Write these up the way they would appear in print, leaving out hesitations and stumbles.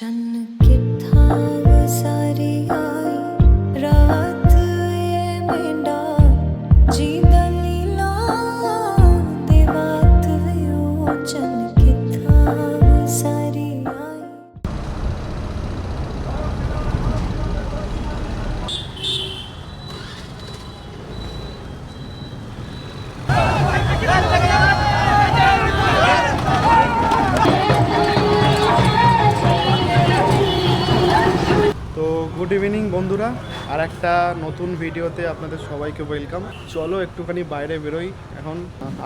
चन्न किथा सारी आई रात ये मेंढा जींदा लीला देवात वो चन्न किथा सारी आई। তো গুড ইভিনিং বন্ধুরা, আর একটা নতুন ভিডিওতে আপনাদের সবাইকে ওয়েলকাম। চলো একটুখানি বাইরে বেরোই। এখন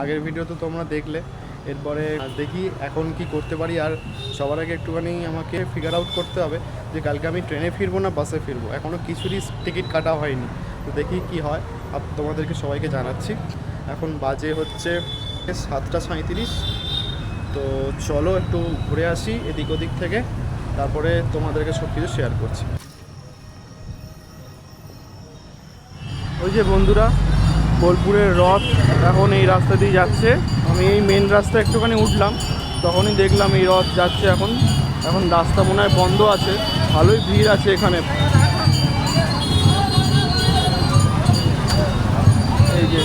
আগের ভিডিও তো তোমরা দেখলে, এরপরে দেখি এখন কি করতে পারি। আর সবার আগে একটুখানি আমাকে ফিগার আউট করতে হবে যে কালকে আমি ট্রেনে ফিরবো না বাসে ফিরবো। এখনও কিছুরই টিকিট কাটা হয়নি, তো দেখি কি হয়, তোমাদেরকে সবাইকে জানাচ্ছি। এখন বাজে হচ্ছে 7:37। তো চলো একটু ঘুরে আসি এদিক ওদিক থেকে, তারপরে তোমাদেরকে সব কিছু শেয়ার করছি। ওই যে বন্ধুরা, বোলপুরের রথ এখন এই রাস্তা দিয়ে যাচ্ছে। আমি এই মেন রাস্তা একটুখানি উঠলাম, তখনই দেখলাম এই রথ যাচ্ছে। এখন রাস্তা মনে হয় বন্ধ আছে, ভালোই ভিড় আছে এখানে। এই যে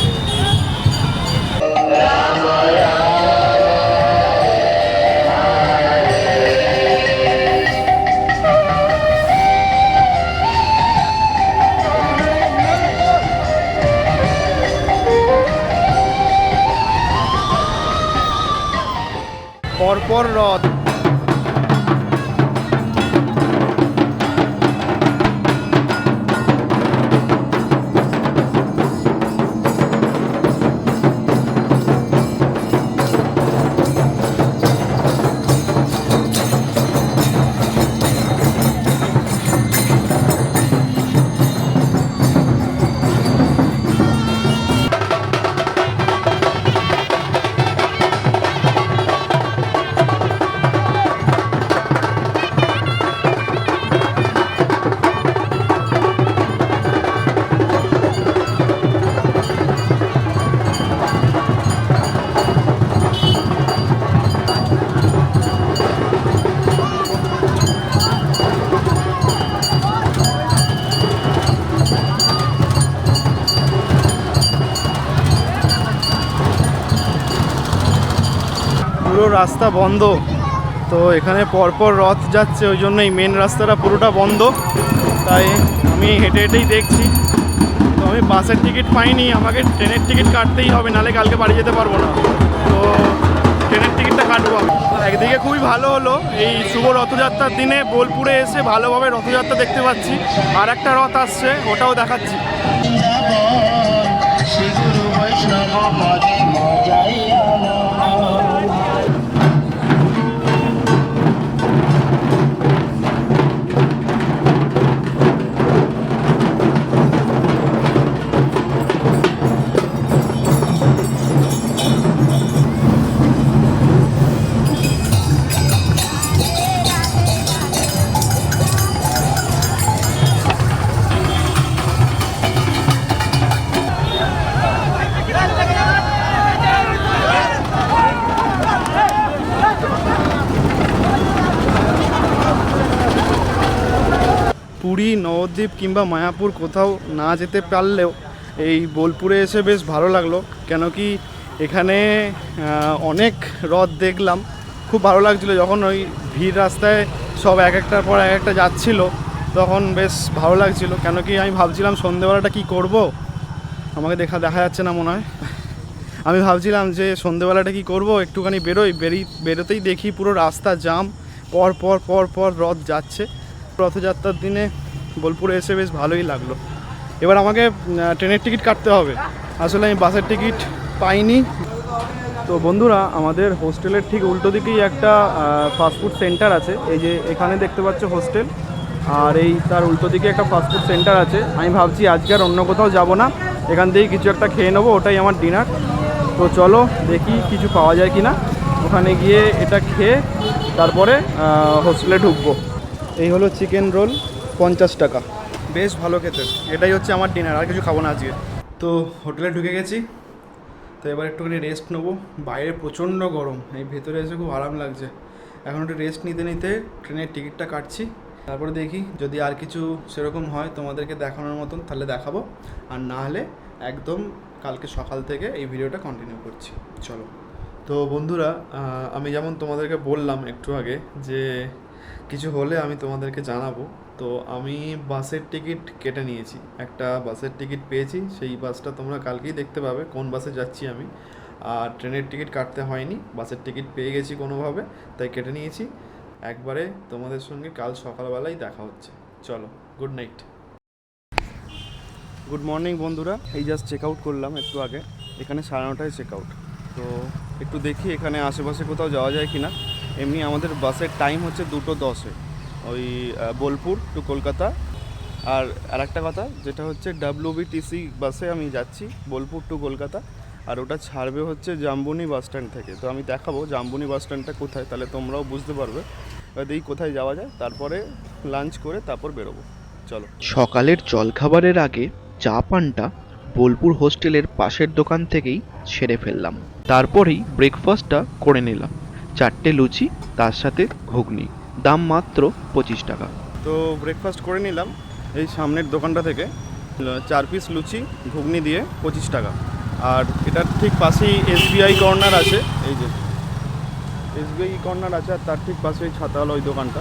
পরপর রথ। পুরো রাস্তা বন্ধ, তো এখানে পরপর রথ যাচ্ছে, ওই জন্য এই মেন রাস্তাটা পুরোটা বন্ধ। তাই আমি হেঁটে হেঁটেই দেখছি। তো আমি বাসের টিকিট পাইনি, আমাকে ট্রেনের টিকিট কাটতেই হবে, নাহলে কালকে বাড়ি যেতে পারবো না। তো ট্রেনের টিকিটটা কাটবো। একদিকে খুবই ভালো হলো, এই শুভ রথযাত্রার দিনে বোলপুরে এসে ভালোভাবে রথযাত্রা দেখতে পাচ্ছি। আর একটা রথ আসছে, ওটাও দেখাচ্ছি। পুরী, নবদ্বীপ কিংবা মায়াপুর কোথাও না যেতে পারলেও এই বোলপুরে এসে বেশ ভালো লাগলো। কেন কি এখানে অনেক রথ দেখলাম, খুব ভালো লাগছিলো। যখন ওই ভিড় রাস্তায় সব এক একটার পর এক একটা যাচ্ছিলো, তখন বেশ ভালো লাগছিলো। কেন কি আমি ভাবছিলাম সন্ধেবেলাটা কি করব, আমাকে দেখা যাচ্ছে না মনে হয়। আমি ভাবছিলাম যে সন্ধেবেলাটা কি করব, একটুখানি বেরোতেই দেখি পুরো রাস্তা জাম, পর পর পর পর রথ যাচ্ছে। রথযাত্রার দিনে বোলপুরে এসে বেশ ভালোই লাগলো। এবার আমাকে ট্রেনের টিকিট কাটতে হবে, আসলে আমি বাসের টিকিট পাইনি। তো বন্ধুরা, আমাদের হোস্টেলের ঠিক উল্টো দিকেই একটা ফাস্টফুড সেন্টার আছে। এই যে এখানে দেখতে পাচ্ছ হোস্টেল, আর এই তার উল্টো দিকে একটা ফাস্টফুড সেন্টার আছে। আমি ভাবছি আজকে আর অন্য কোথাও যাব না, এখান থেকেই কিছু একটা খেয়ে নেবো, ওটাই আমার ডিনার। তো চলো দেখি কিছু পাওয়া যায় কি না, ওখানে গিয়ে এটা খেয়ে তারপরে হোস্টেলে ঢুকবো। এই হলো চিকেন রোল, 50 টাকা, বেশ ভালো খেতে। এটাই হচ্ছে আমার ডিনার, আর কিছু খাবো না আজকে। তো হোটেলে ঢুকে গেছি, তো এবার একটুখানি রেস্ট নেবো। বাইরে প্রচণ্ড গরম, এই ভেতরে এসে খুব আরাম লাগছে। এখন একটু রেস্ট নিতে নিতে ট্রেনের টিকিটটা কাটছি, তারপরে দেখি যদি আর কিছু সেরকম হয় তোমাদেরকে দেখানোর মতন তাহলে দেখাবো, আর না হলে একদম কালকে সকাল থেকে এই ভিডিওটা কন্টিনিউ করছি। চলো। তো বন্ধুরা, আমি যেমন তোমাদেরকে বললাম একটু আগে যে কিছু হলে আমি তোমাদেরকে জানাবো, তো আমি বাসের টিকিট কেটে নিয়েছি, একটা বাসের টিকিট পেয়েছি, সেই বাসটা তোমরা কালকেই দেখতে পাবে কোন বাসে যাচ্ছি আমি। আর ট্রেনের টিকিট কাটতে হয়নি, বাসের টিকিট পেয়ে গেছি কোনোভাবে, তাই কেটে নিয়েছি। একবারে তোমাদের সঙ্গে কাল সকালবেলায় দেখা হচ্ছে। চলো, গুড নাইট। গুড মর্নিং বন্ধুরা, এই জাস্ট চেক আউট করলাম একটু আগে, এখানে 9:30টায় চেক আউট। তো একটু দেখি এখানে আশেপাশে কোথাও যাওয়া যায় কি না। এমনি আমাদের বাসের টাইম হচ্ছে 2:10, ওই বোলপুর টু কলকাতা। আর আরেকটা কথা যেটা হচ্ছে WBTC বাসে আমি যাচ্ছি বোলপুর টু কলকাতা, আর ওটা ছাড়বে হচ্ছে জাম্বুনি বাস স্ট্যান্ড থেকে। তো আমি দেখাবো জাম্বুনি বাস স্ট্যান্ডটা কোথায়, তাহলে তোমরাও বুঝতে পারবে। দেখি কোথায় যাওয়া যায়, তারপরে লাঞ্চ করে তারপর বেরোবো। চলো। সকালের জলখাবারের আগে চা পানটা বোলপুর হোস্টেলের পাশের দোকান থেকেই সেরে ফেললাম। তারপরেই ব্রেকফাস্টটা করে নিলাম, 4টে লুচি তার সাথে ঘুগনি, দাম মাত্র 25 টাকা। তো ব্রেকফাস্ট করে নিলাম এই সামনের দোকানটা থেকে, 4 পিস লুচি ঘুগনি দিয়ে 25 টাকা। আর এটার ঠিক পাশেই SBI কর্নার আছে, এই যে SBI কর্নার আছে, আর তার ঠিক পাশেই ছাতাওয়ালা ওই দোকানটা।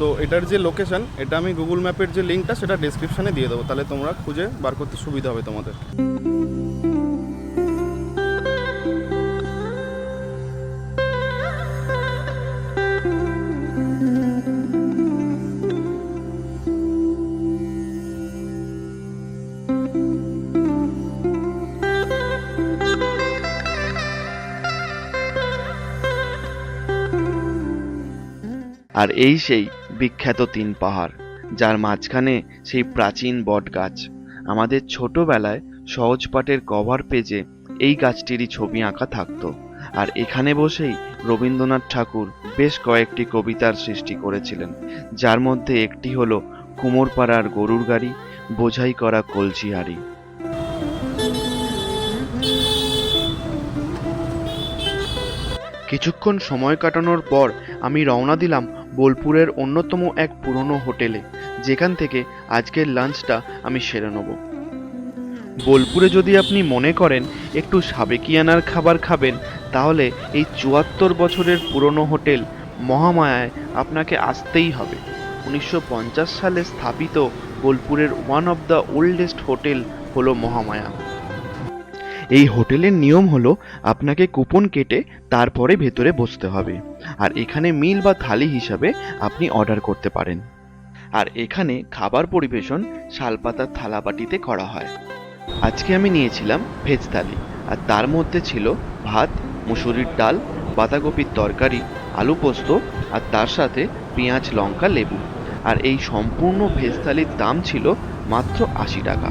তো এটার যে লোকেশন, এটা আমি গুগল ম্যাপের যে লিঙ্কটা সেটা ডেসক্রিপশানে দিয়ে দেবো, তাহলে তোমরা খুঁজে বার করতে সুবিধা হবে তোমাদের। আর এই সেই বিখ্যাত 3 পাহাড়, যার মাঝখানে সেই প্রাচীন বট গাছ। আমাদের ছোটবেলায় সহজপাঠের কভার পেজে এই গাছটিরই ছবি আঁকা থাকতো। আর এখানে বসেই রবীন্দ্রনাথ ঠাকুর বেশ কয়েকটি কবিতার সৃষ্টি করেছিলেন, যার মধ্যে একটি হলো কুমোরপাড়ার গরুর গাড়ি, বোঝাই করা কলসি হাঁড়ি। কিছুক্ষণ সময় কাটানোর পর আমি রওনা দিলাম বোলপুরের অন্যতম এক পুরনো হোটেলে, যেখান থেকে আজকের লাঞ্চটা আমি সেরে নেব। বোলপুরে যদি আপনি মনে করেন একটু সাবেকিয়ানার খাবার খাবেন, তাহলে এই 74 বছরের পুরনো হোটেল মহামায়ায় আপনাকে আসতেই হবে। 1950 সালে স্থাপিত বোলপুরের one of the oldest hotel হলো মহামায়া। এই হোটেলের নিয়ম হলো আপনাকে কুপন কেটে তারপরে ভেতরে বসতে হবে, আর এখানে মিল বা থালি হিসাবে আপনি অর্ডার করতে পারেন। আর এখানে খাবার পরিবেশন শালপাতার থালাবাটিতে করা হয়। আজকে আমি নিয়েছিলাম ভেজ থালি, আর তার মধ্যে ছিল ভাত, মুসুরির ডাল, বাঁধাকপির তরকারি, আলু পোস্ত, আর তার সাথে পেঁয়াজ, লঙ্কা, লেবু। আর এই সম্পূর্ণ ভেজ থালির দাম ছিল মাত্র 80 টাকা।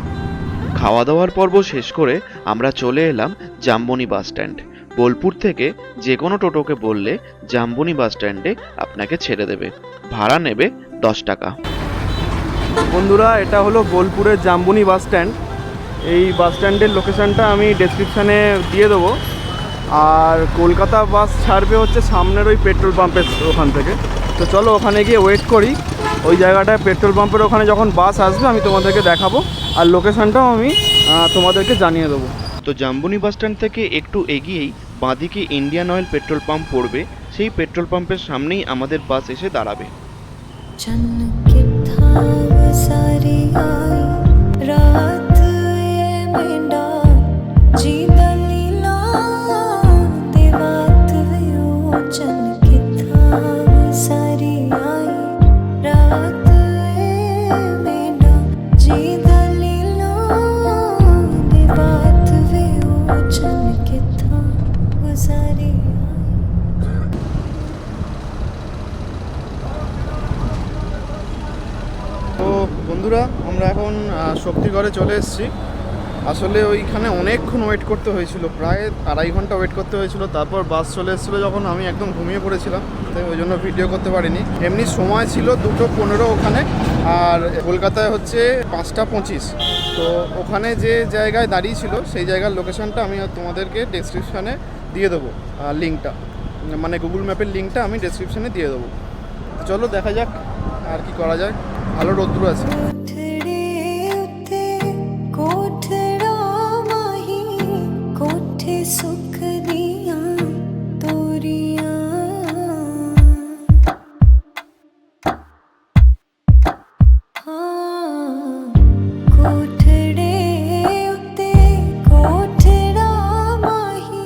খাওয়া দাওয়ার পর্ব শেষ করে আমরা চলে এলাম জাম্বনি বাস স্ট্যান্ড। বোলপুর থেকে যে কোনো টোটোকে বললে জাম্বনি বাস স্ট্যান্ডে আপনাকে ছেড়ে দেবে, ভাড়া নেবে 10 টাকা। বন্ধুরা, এটা হলো বোলপুরের জাম্বুনি বাস স্ট্যান্ড। এই বাস স্ট্যান্ডের লোকেশানটা আমি ডেসক্রিপশানে দিয়ে দেবো। আর কলকাতা বাস ছাড়বে হচ্ছে সামনের ওই পেট্রোল পাম্পের ওখান থেকে। তো চলো ওখানে গিয়ে ওয়েট করি, ওই জায়গাটায় পেট্রোল পাম্পের ওখানে যখন বাস আসবে আমি তোমাদেরকে দেখাবো, আর লোকেশানটাও আমি তোমাদেরকে জানিয়ে দেবো। তো জাম্বনি বাস স্ট্যান্ড থেকে একটু এগিয়েই বাঁদিকে ইন্ডিয়ান অয়েল পেট্রোল পাম্প পড়বে, সেই পেট্রোল পাম্পের সামনেই আমাদের বাস এসে দাঁড়াবে। चमके था वो सारी आई रात ये मेंढा जी दलीला देवात वियो चमके था वो सारी आई रात ये मेंढा जी दलीला देवात वियो चमके था वो सारी आई। তো বন্ধুরা, আমরা এখন শক্তিগড়ে চলে এসেছি। আসলে ওইখানে অনেকক্ষণ ওয়েট করতে হয়েছিল, প্রায় 2.5 ঘন্টা ওয়েট করতে হয়েছিল। তারপর বাস চলে এসেছিলো, যখন আমি একদম ঘুমিয়ে পড়েছিলাম, তাই ওই জন্য ভিডিও করতে পারিনি। এমনি সময় ছিল 2:15 ওখানে, আর কলকাতায় হচ্ছে 5:25। তো ওখানে যে জায়গায় দাঁড়িয়েছিল সেই জায়গার লোকেশনটা আমি তোমাদেরকে ডেসক্রিপশানে দিয়ে দেবো লিঙ্কটা। মানে গুগল ম্যাপের লিঙ্কটা আমি ডেসক্রিপশনে দিয়ে দেবো। চলো দেখা যাক আর কি করা যায়। ভালো রোদ্দুর আছে। कोठड़े उत्ते कोठड़ा माही कोठे सुख दियां तोरियां हाँ कोठड़े उत्ते कोठड़ा माही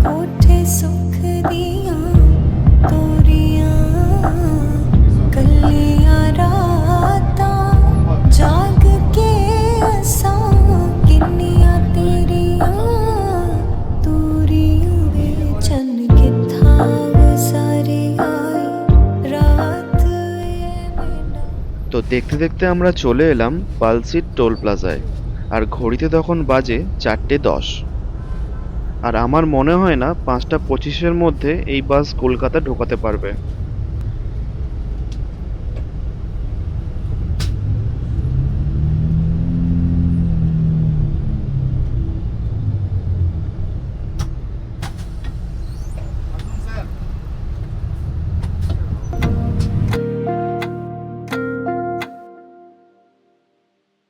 कोठे सुख दियां तोरियां कलियां रातां जाग के असां किन्नियां तेरियां दूरियां वे चन कित्थां गुजारी आई रात ये मेरा তো দেখতে দেখতে আমরা চলে এলাম পালসিট টোল প্লাজায়। আর ঘড়িতে তখন বাজে 4:10। আর আমার মনে হয় না 5:25-এর মধ্যে এই বাস কলকাতা ঢোকাতে পারবে।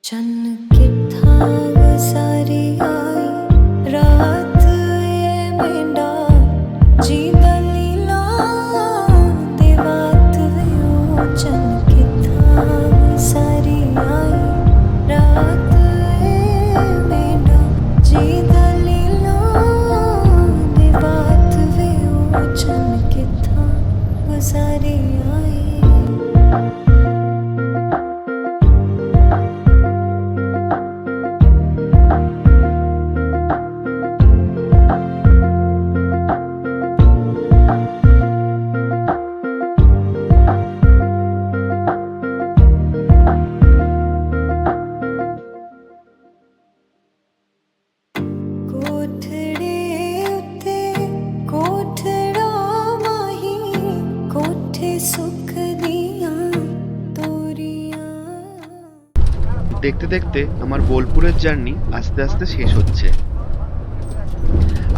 चन कित्थां गुजारी आई रात ये मेंढा जी दलीला ते बात वे ओ चन कित्थां गुजारी आई रात ये मेंढा जी दलीला ते बात वे ओ चन कित्थां गुजारी आई कोठड़े उत्ते कोठड़ा माही कोठे सुख दियां तोरियां দেখতে দেখতে আমার বোলপুরের জার্নি আস্তে আস্তে শেষ হচ্ছে।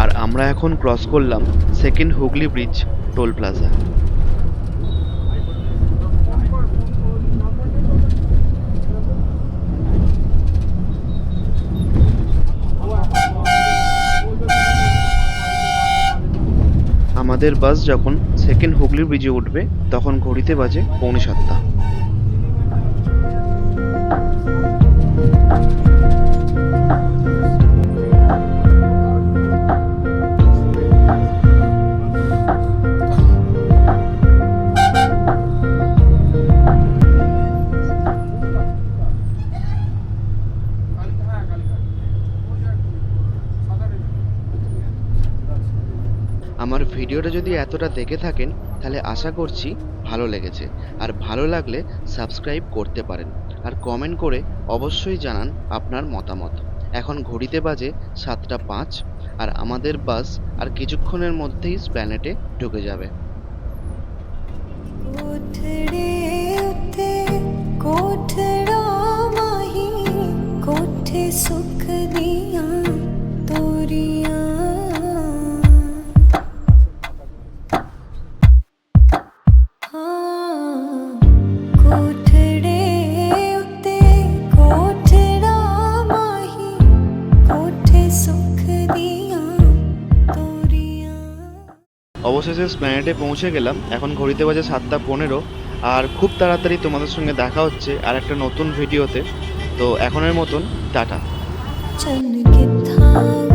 আর আমরা এখন ক্রস করলাম second Hooghly bridge toll plaza. আমাদের বাস যখন সেকেন্ড হুগলি ব্রিজে উঠবে তখন ঘড়িতে বাজে 6:45। আমার ভিডিওটা যদি এতটা দেখে থাকেন তাহলে আশা করছি ভালো লেগেছে। আর ভালো লাগলে সাবস্ক্রাইব করতে পারেন আর কমেন্ট করে অবশ্যই জানান আপনার মতামত। এখন ঘড়িতে বাজে 7:05 আর আমাদের বাস আর কিছুক্ষণের মধ্যেই স্প্ল্যানেটে ঢুকে যাবে। कोठड़े उत्ते कोठड़ा माही कोठे सुख दियां तोरियां हाँ कोठड़े उत्ते कोठड़ा माही कोठे सुख दियां तोरियां অবশেষে স্প্ল্যানেটে পৌঁছে গেলাম। এখন ঘড়িতে বাজে 7:15 আর খুব তাড়াতাড়ি তোমাদের সঙ্গে দেখা হচ্ছে আর একটা নতুন ভিডিওতে। তো এখনের মতন টাটা। चन कित्थां